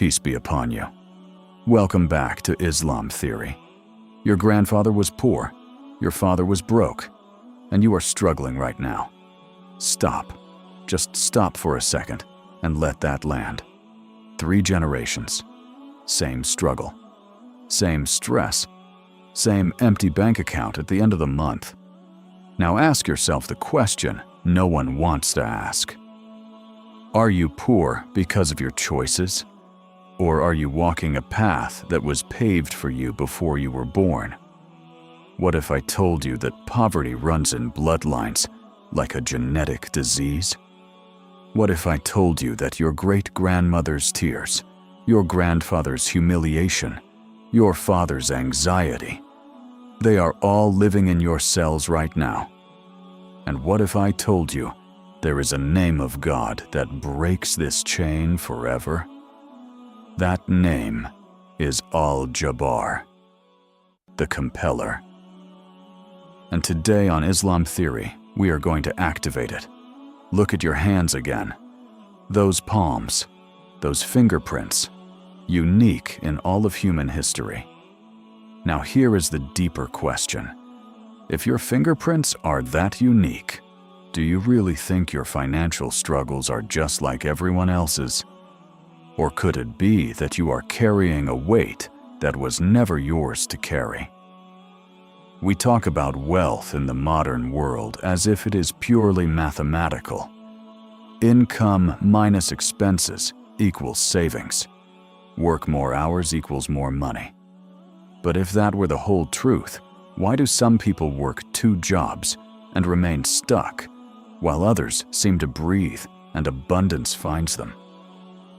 Peace be upon you. Welcome back to Islam Theory. Your grandfather was poor, your father was broke, and you are struggling right now. Stop. Just stop for a second and let that land. 3 generations. Same struggle. Same stress. Same empty bank account at the end of the month. Now ask yourself the question no one wants to ask. Are you poor because of your choices? Or are you walking a path that was paved for you before you were born? What if I told you that poverty runs in bloodlines like a genetic disease? What if I told you that your great-grandmother's tears, your grandfather's humiliation, your father's anxiety, they are all living in your cells right now? And what if I told you there is a name of God that breaks this chain forever? That name is Al-Jabbar, the Compeller. And today on Islam Theory, we are going to activate it. Look at your hands again. Those palms, those fingerprints, unique in all of human history. Now here is the deeper question. If your fingerprints are that unique, do you really think your financial struggles are just like everyone else's? Or could it be that you are carrying a weight that was never yours to carry? We talk about wealth in the modern world as if it is purely mathematical. Income minus expenses equals savings. Work more hours equals more money. But if that were the whole truth, why do some people work 2 jobs and remain stuck, while others seem to breathe and abundance finds them?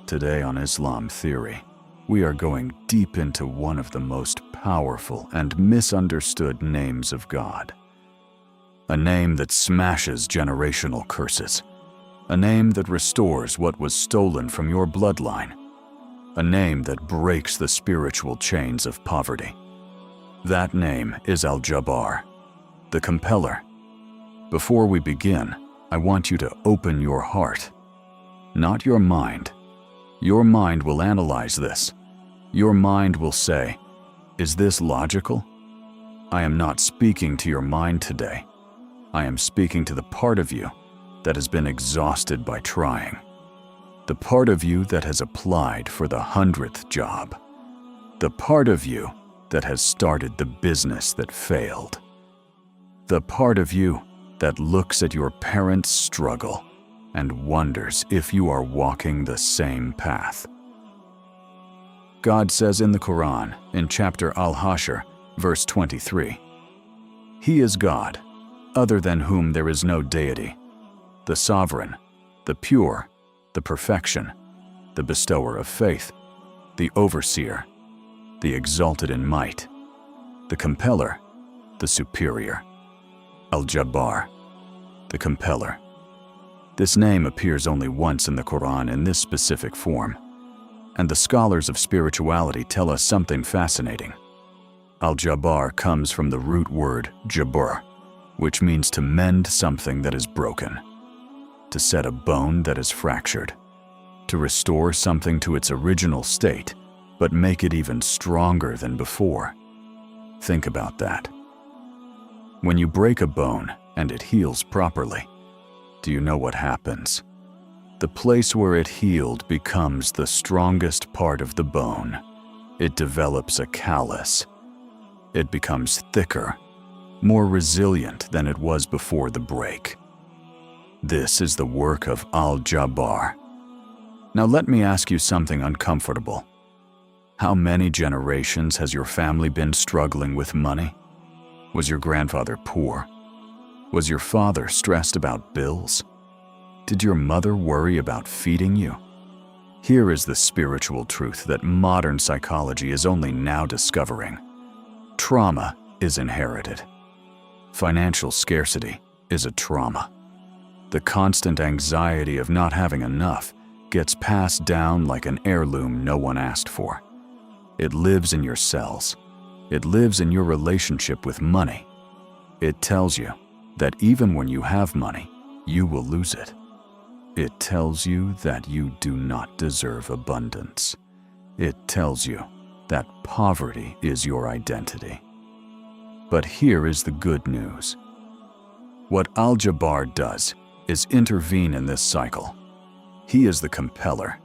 Today on Islam Theory, we are going deep into one of the most powerful and misunderstood names of God. A name that smashes generational curses. A name that restores what was stolen from your bloodline. A name that breaks the spiritual chains of poverty. That name is Al-Jabbar, the Compeller. Before we begin, I want you to open your heart, not your mind. Your mind will analyze this. Your mind will say, is this logical? I am not speaking to your mind today. I am speaking to the part of you that has been exhausted by trying. The part of you that has applied for the 100th job. The part of you that has started the business that failed. The part of you that looks at your parents' struggle and wonders if you are walking the same path. God says in the Quran, in chapter Al-Hashr, verse 23, He is God, other than whom there is no deity, the sovereign, the pure, the perfection, the bestower of faith, the overseer, the exalted in might, the compeller, the superior. Al-Jabbar, the Compeller. This name appears only once in the Quran in this specific form, and the scholars of spirituality tell us something fascinating. Al-Jabbar comes from the root word Jabbar, which means to mend something that is broken, to set a bone that is fractured, to restore something to its original state, but make it even stronger than before. Think about that. When you break a bone and it heals properly, do you know what happens? The place where it healed becomes the strongest part of the bone. It develops a callus. It becomes thicker, more resilient than it was before the break. This is the work of Al-Jabbar. Now let me ask you something uncomfortable. How many generations has your family been struggling with money? Was your grandfather poor? Was your father stressed about bills? Did your mother worry about feeding you? Here is the spiritual truth that modern psychology is only now discovering. Trauma is inherited. Financial scarcity is a trauma. The constant anxiety of not having enough gets passed down like an heirloom no one asked for. It lives in your cells. It lives in your relationship with money. It tells you that even when you have money, you will lose it. It tells you that you do not deserve abundance. It tells you that poverty is your identity. But here is the good news. What Al-Jabbar does is intervene in this cycle. He is the compeller.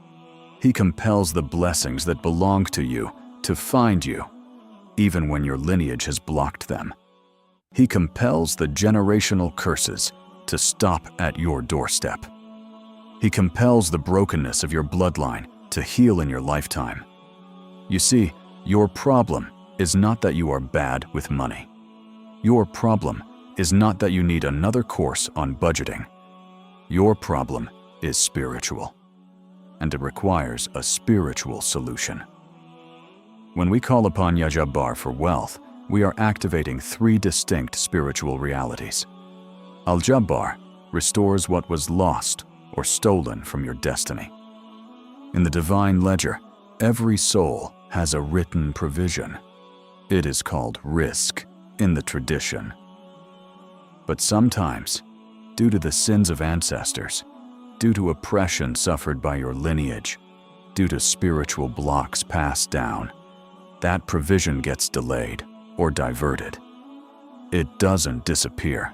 He compels the blessings that belong to you to find you, even when your lineage has blocked them. He compels the generational curses to stop at your doorstep. He compels the brokenness of your bloodline to heal in your lifetime. You see, your problem is not that you are bad with money. Your problem is not that you need another course on budgeting. Your problem is spiritual, and it requires a spiritual solution. When we call upon Ya Jabbar for wealth, we are activating three distinct spiritual realities. Al-Jabbar restores what was lost or stolen from your destiny. In the divine ledger, every soul has a written provision. It is called risk in the tradition. But sometimes, due to the sins of ancestors, due to oppression suffered by your lineage, due to spiritual blocks passed down, that provision gets delayed or diverted. It doesn't disappear.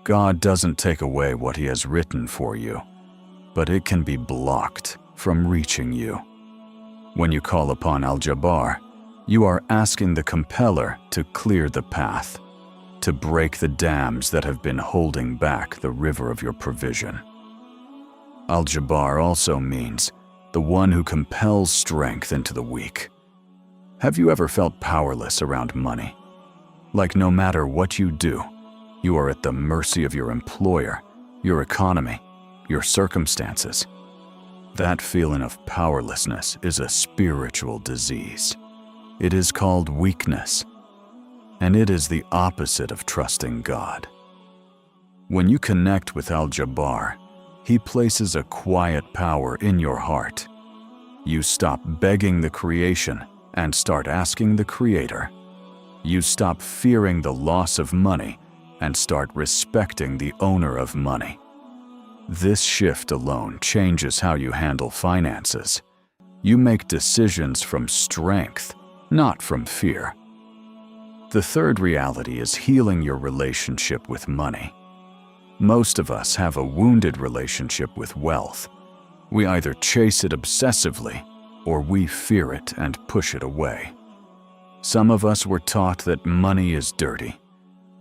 God doesn't take away what He has written for you, but it can be blocked from reaching you. When you call upon Al-Jabbar, you are asking the compeller to clear the path, to break the dams that have been holding back the river of your provision. Al-Jabbar also means the one who compels strength into the weak. Have you ever felt powerless around money? Like no matter what you do, you are at the mercy of your employer, your economy, your circumstances. That feeling of powerlessness is a spiritual disease. It is called weakness, and it is the opposite of trusting God. When you connect with Al-Jabbar, He places a quiet power in your heart. You stop begging the creation and start asking the Creator. You stop fearing the loss of money and start respecting the owner of money. This shift alone changes how you handle finances. You make decisions from strength, not from fear. The third reality is healing your relationship with money. Most of us have a wounded relationship with wealth. We either chase it obsessively or we fear it and push it away. Some of us were taught that money is dirty,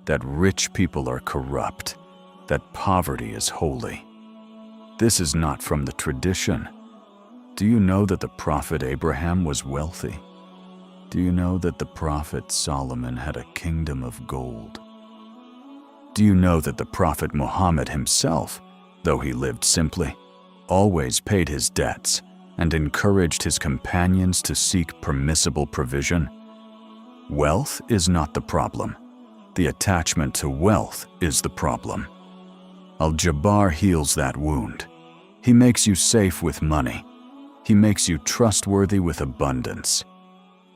that rich people are corrupt, that poverty is holy. This is not from the tradition. Do you know that the prophet Abraham was wealthy? Do you know that the prophet Solomon had a kingdom of gold? Do you know that the prophet Muhammad himself, though he lived simply, always paid his debts and encouraged his companions to seek permissible provision? Wealth is not the problem. The attachment to wealth is the problem. Al-Jabbar heals that wound. He makes you safe with money. He makes you trustworthy with abundance.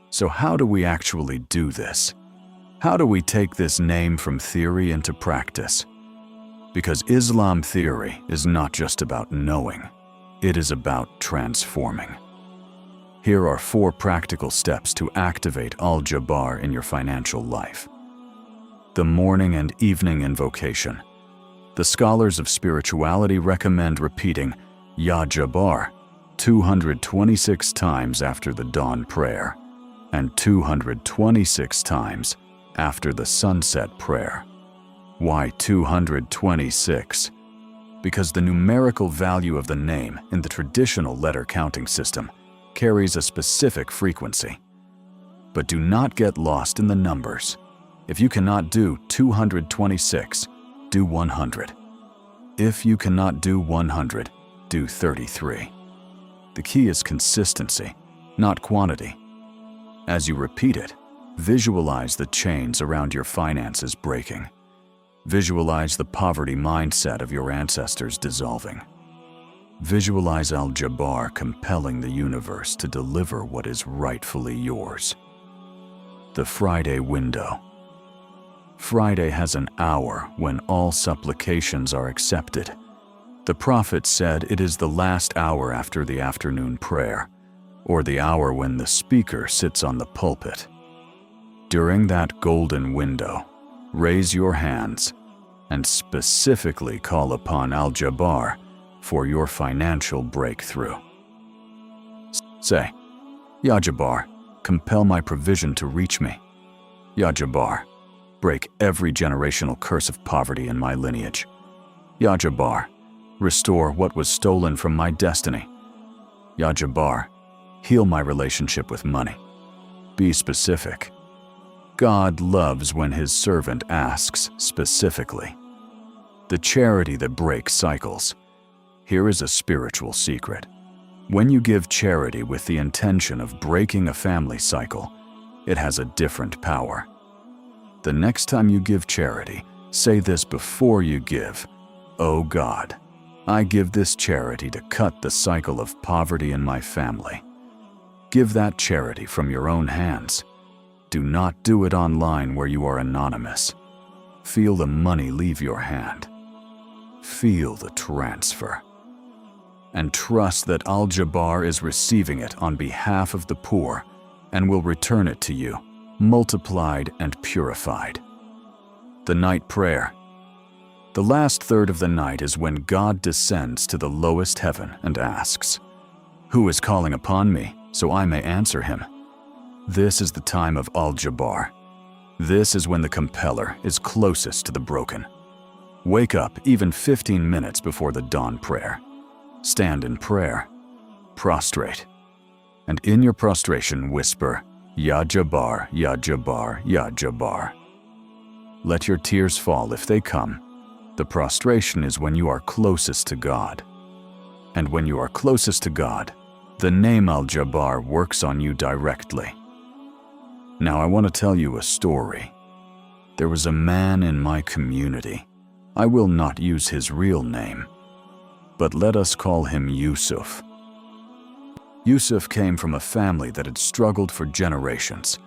So how do we actually do this? How do we take this name from theory into practice? Because Islam theory is not just about knowing. It is about transforming. Here are 4 practical steps to activate Al-Jabbar in your financial life. The morning and evening invocation. The scholars of spirituality recommend repeating Ya Jabbar 226 times after the dawn prayer and 226 times after the sunset prayer. Why 226? Because the numerical value of the name in the traditional letter counting system carries a specific frequency. But do not get lost in the numbers. If you cannot do 226, do 100. If you cannot do 100, do 33. The key is consistency, not quantity. As you repeat it, visualize the chains around your finances breaking. Visualize the poverty mindset of your ancestors dissolving. Visualize Al-Jabbar compelling the universe to deliver what is rightfully yours. The Friday window. Friday has an hour when all supplications are accepted. The prophet said it is the last hour after the afternoon prayer, or the hour when the speaker sits on the pulpit. During that golden window, raise your hands and specifically call upon Al-Jabbar for your financial breakthrough. Say, Ya Jabbar, compel my provision to reach me. Ya Jabbar, break every generational curse of poverty in my lineage. Ya Jabbar, restore what was stolen from my destiny. Ya Jabbar, heal my relationship with money. Be specific. God loves when his servant asks specifically. The charity that breaks cycles. Here is a spiritual secret. When you give charity with the intention of breaking a family cycle, it has a different power. The next time you give charity, say this before you give. Oh God, I give this charity to cut the cycle of poverty in my family. Give that charity from your own hands. Do not do it online where you are anonymous. Feel the money leave your hand. Feel the transfer. And trust that Al-Jabbar is receiving it on behalf of the poor and will return it to you, multiplied and purified. The night prayer. The last third of the night is when God descends to the lowest heaven and asks, "Who is calling upon me so I may answer him?" This is the time of Al-Jabbar. This is when the Compeller is closest to the broken. Wake up even 15 minutes before the dawn prayer. Stand in prayer. Prostrate. And in your prostration whisper, Ya Jabbar, Ya Jabbar, Ya Jabbar. Let your tears fall if they come. The prostration is when you are closest to God. And when you are closest to God, the name Al-Jabbar works on you directly. Now I want to tell you a story. There was a man in my community. I will not use his real name, but let us call him Yusuf. Yusuf came from a family that had struggled for generations.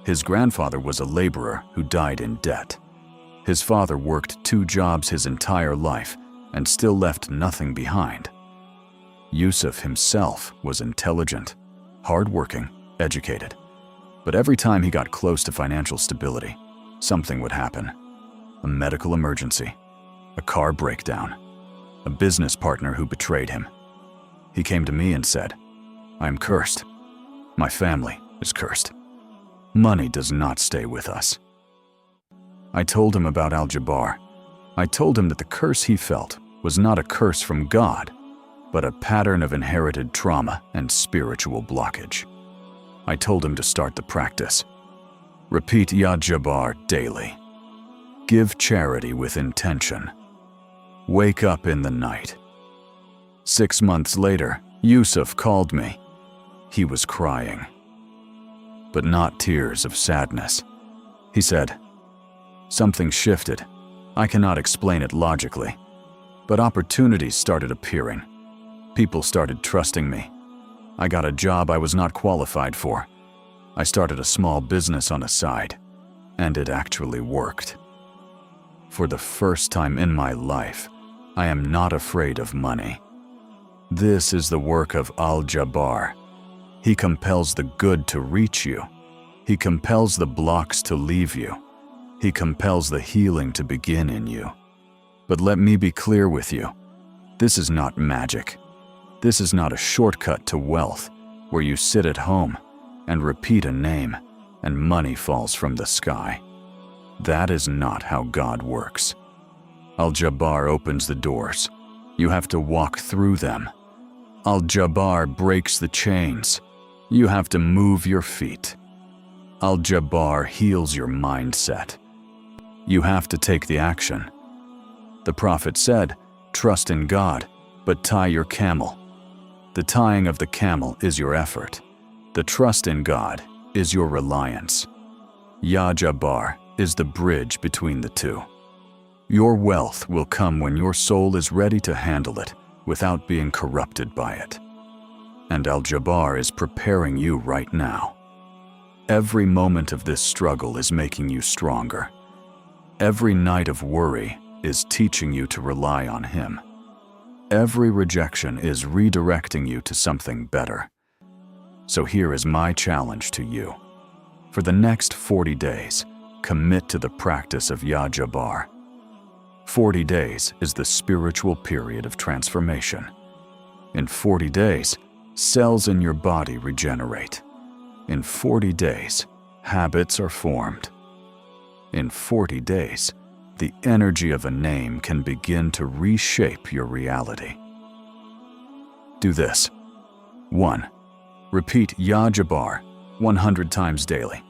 His grandfather was a laborer who died in debt. His father worked 2 jobs his entire life and still left nothing behind. Yusuf himself was intelligent, hardworking, educated. But every time he got close to financial stability, something would happen. A medical emergency, a car breakdown, a business partner who betrayed him. He came to me and said, "I am cursed. My family is cursed. Money does not stay with us." I told him about Al-Jabbar. I told him that the curse he felt was not a curse from God, but a pattern of inherited trauma and spiritual blockage. I told him to start the practice. Repeat Ya Jabbar daily. Give charity with intention. Wake up in the night. 6 months later, Yusuf called me. He was crying, but not tears of sadness. He said, "Something shifted. I cannot explain it logically, but opportunities started appearing. People started trusting me. I got a job I was not qualified for. I started a small business on the side, and it actually worked. For the first time in my life, I am not afraid of money." This is the work of Al-Jabbar. He compels the good to reach you. He compels the blocks to leave you. He compels the healing to begin in you. But let me be clear with you. This is not magic. This is not a shortcut to wealth where you sit at home and repeat a name and money falls from the sky. That is not how God works. Al-Jabbar opens the doors. You have to walk through them. Al-Jabbar breaks the chains. You have to move your feet. Al-Jabbar heals your mindset. You have to take the action. The prophet said, "Trust in God, but tie your camel." The tying of the camel is your effort. The trust in God is your reliance. Ya Jabbar is the bridge between the two. Your wealth will come when your soul is ready to handle it without being corrupted by it. And Al-Jabbar is preparing you right now. Every moment of this struggle is making you stronger. Every night of worry is teaching you to rely on Him. Every rejection is redirecting you to something better. So here is my challenge to you. For the next 40 days, commit to the practice of Ya Jabbar. 40 days is the spiritual period of transformation. In 40 days, cells in your body regenerate. In 40 days, habits are formed. In 40 days, the energy of a name can begin to reshape your reality. Do this. 1. Repeat Ya Jabbar 100 times daily,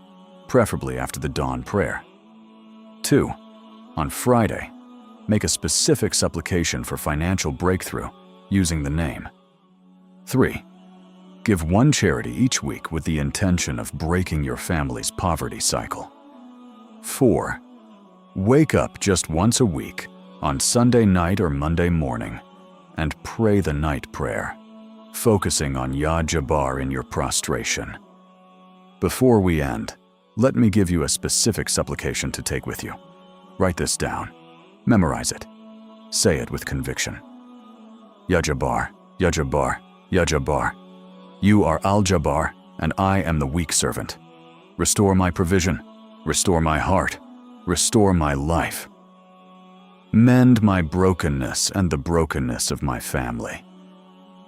preferably after the dawn prayer. 2. On Friday, make a specific supplication for financial breakthrough using the name. 3. Give one charity each week with the intention of breaking your family's poverty cycle. 4. Wake up just once a week on Sunday night or Monday morning and pray the night prayer, focusing on Ya Jabbar in your prostration. Before we end, let me give you a specific supplication to take with you. Write this down. Memorize it. Say it with conviction. Ya Jabbar, Ya Jabbar, Ya Jabbar. You are Al-Jabbar, and I am the weak servant. Restore my provision. Restore my heart. Restore my life. Mend my brokenness and the brokenness of my family.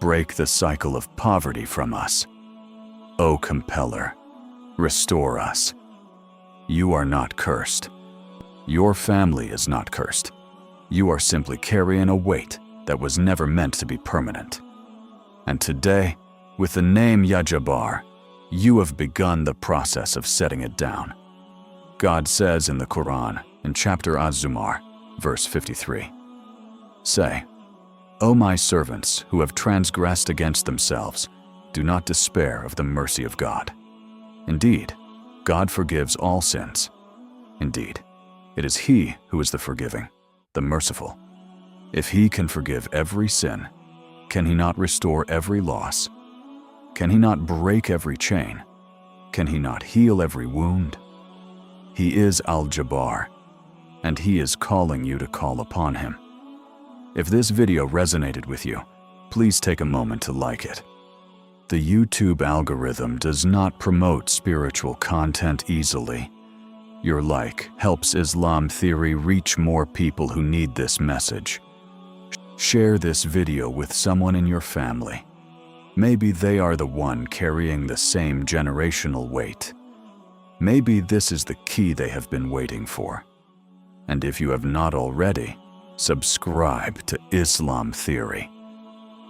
Break the cycle of poverty from us. O Compeller, restore us. You are not cursed. Your family is not cursed. You are simply carrying a weight that was never meant to be permanent. And today, with the name Ya Jabbar, you have begun the process of setting it down. God says in the Quran, in chapter Az-Zumar, verse 53, say, O my servants who have transgressed against themselves, do not despair of the mercy of God. Indeed, God forgives all sins. Indeed, it is He who is the forgiving, the merciful. If He can forgive every sin, can He not restore every loss? Can He not break every chain? Can He not heal every wound? He is Al-Jabbar, and He is calling you to call upon Him. If this video resonated with you, please take a moment to like it. The YouTube algorithm does not promote spiritual content easily. Your like helps Islam Theory reach more people who need this message. Share this video with someone in your family. Maybe they are the one carrying the same generational weight. Maybe this is the key they have been waiting for. And if you have not already, subscribe to Islam Theory.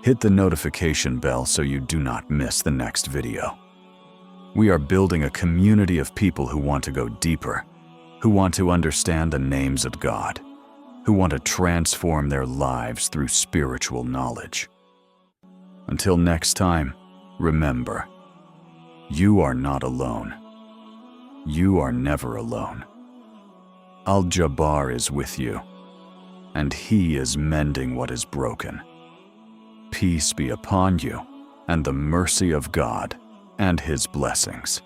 Hit the notification bell so you do not miss the next video. We are building a community of people who want to go deeper, who want to understand the names of God, who want to transform their lives through spiritual knowledge. Until next time, remember, you are not alone. You are never alone. Al-Jabbar is with you, and He is mending what is broken. Peace be upon you, and the mercy of God and His blessings.